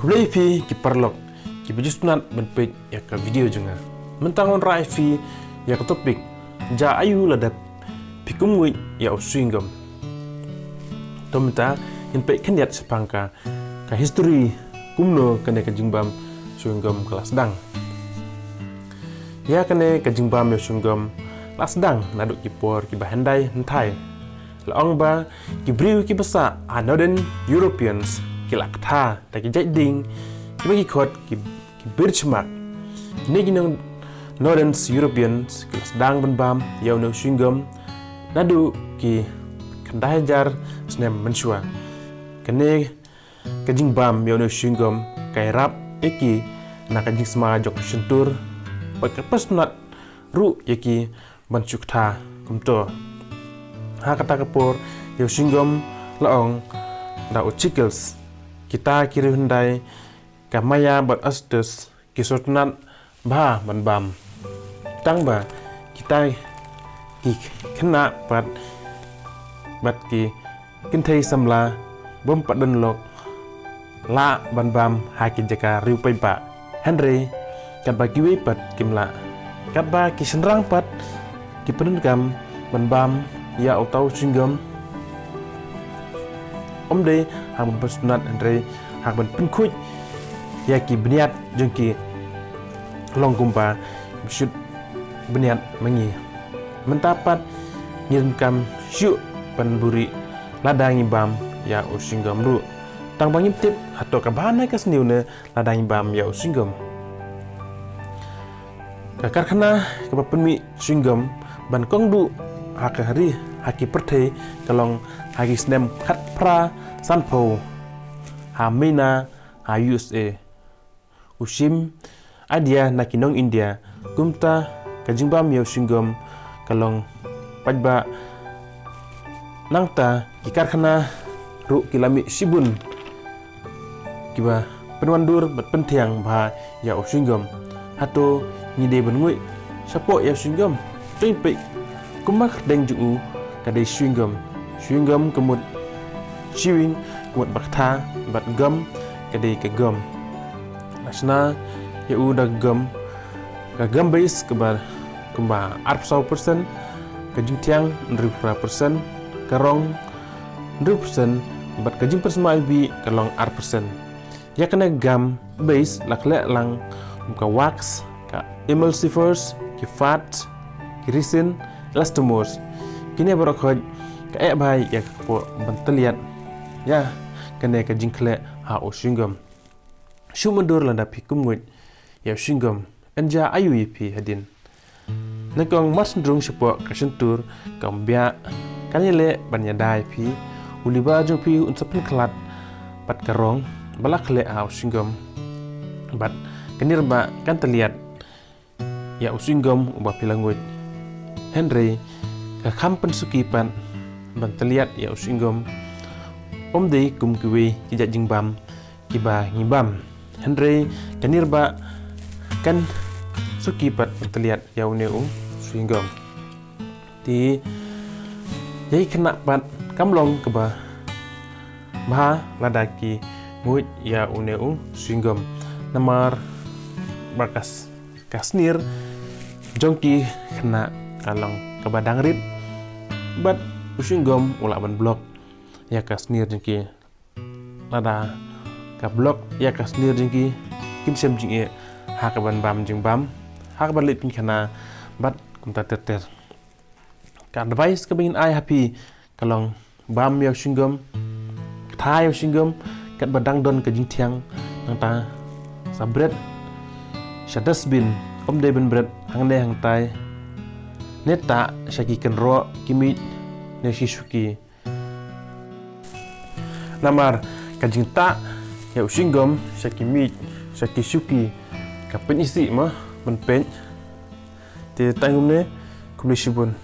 Kulai fi ki parlok ki bejusnat benpek ya ka video jenga. Mentangon rai fi ya ka topik ja ayu ladap pikumwi ya usingam. Tomta in pe kendiat sepangka ka history kumno kene ka jingbam sungam kelas dang. Ya kene ka jingbam ya sungam kelas dang naduk ki por ki bahandai hentai. Laong ba ki briu ki basa Northern Europeans ki lakta ta ki jaiding ki bagi khot ki birchmak ni ginang Northern Europeans ki sedang benbam yau no singam nadu ki kandai jar snem mensua kene kajing bam yau no singam kai rap eki na kajing sma jok sentur pakas nat ru yaki bansukta kumto ha kata kapor yau singam laong da uchikels kita kiri hundai kamaya bat astus kisotnat bah banbam tang ba kita ki kena bat ki kinthai samla bom padan lok la banbam haki jaka riu pai ba Henry kat ba kiwi pat kimla kat ba ki senrang pat ki penengam banbam ya utau singgam de hang bersunat Henry hang ban penkuj ya ki beniat jengki long kumpa besut beniat mengi mentapat ngirimkam syuk penburi ladangi bam ya usinggam ru tang bangim tip atau kabana ka seniune ladangi bam ya usinggam kakar kena kapapenmi singgam ban kongdu hakari haki perthe kalong haki snem khat pra sanpo hamina ha USA usim adia nakinong India kumta kajingbam yau singgam kalong pajba nangta kikar khana ru kilami sibun kiba penwandur bat pentiang ba yau singgam hato ngide benngui sapo yau singgam tuipe kumak deng ju kadai swinggam kemut chewing kemut bakta bat gum kadai ke gum asna ya udah gum ka gum base kemba 40% kajing tiang 100% karong 100% bat kajing persma bi kalong 4% ya kena gum base lakle lang ka wax ka emulsifiers ki fat ki resin elastomers kini barokoj ka bai ya po banteliat ya kene ka jingkle ha o singam shumendur landa pikum ngut ya singam anja ayu yipi hadin nakong mas ndrung sepo ka sentur kambia kanile banyadai pi uliba jo pi unsapen klat pat karong balak le ha o singam bat kanirba kan teliat ya usingam uba pilangut Henry ka kampen sukipan banteliat ya usinggam omdei kum kiwi kijak jingbam kiba ngibam Henry kanirba kan sukipat banteliat ya uneu usinggam ti yai kena pat kamlong keba maha ladaki muit ya uneu usinggam namar bakas kasnir jongki kena kalong kebadang rit bat usinggam ulak ban blok ya kasnir jengki lada ka blok ya kasnir jengki kim sem jing ha ka ban bam jing bam ha ka ban lit pin kana bat kumta ter ka device ka bingin ai happy kalong bam ya usinggam thai usinggam kat badang don ka jing tiang nang ta sabret shadasbin de ben bret hang ne hang tai neta shaki kenro kimi nesisuki namar kajingta ya usinggam shaki mi shaki suki kapen isi mah benpen te tangumne kumlisibun